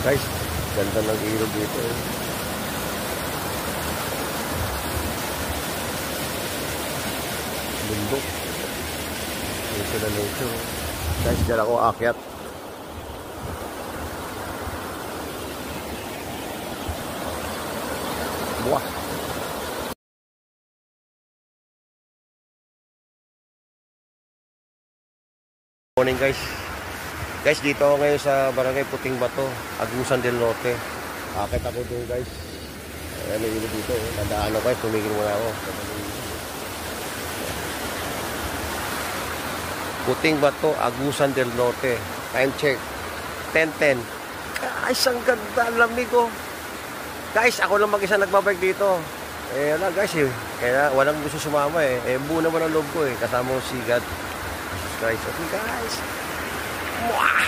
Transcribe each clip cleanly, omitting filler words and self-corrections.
Guys, ganda ng ilog dito. Bundok. Dito na nature. Guys, dyan ako aakyat. Buwah. Morning guys. Guys, dito ako ngayon sa Barangay Puting Bato, Agusan del Norte. Akit ako doon guys. Ayan, may ilog dito. Nadaan ako guys, tumigil muna ako. Puting Bato, Agusan del Norte. Time check. 10:10. Guys, ang ganda. Ang lamig ko. Guys, ako lang mag-isa nagbabike dito. Wala guys eh. Kaya walang gusto sumama eh. Buo naman ang loob ko eh. Kasama ko si God. Jesus Christ. Okay guys. Mwah!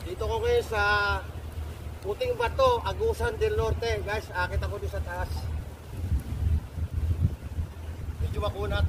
Dito ko ngayon sa Puting Bato, Agusan del Norte. Guys, akit ako dito sa taas. Medyo makunat.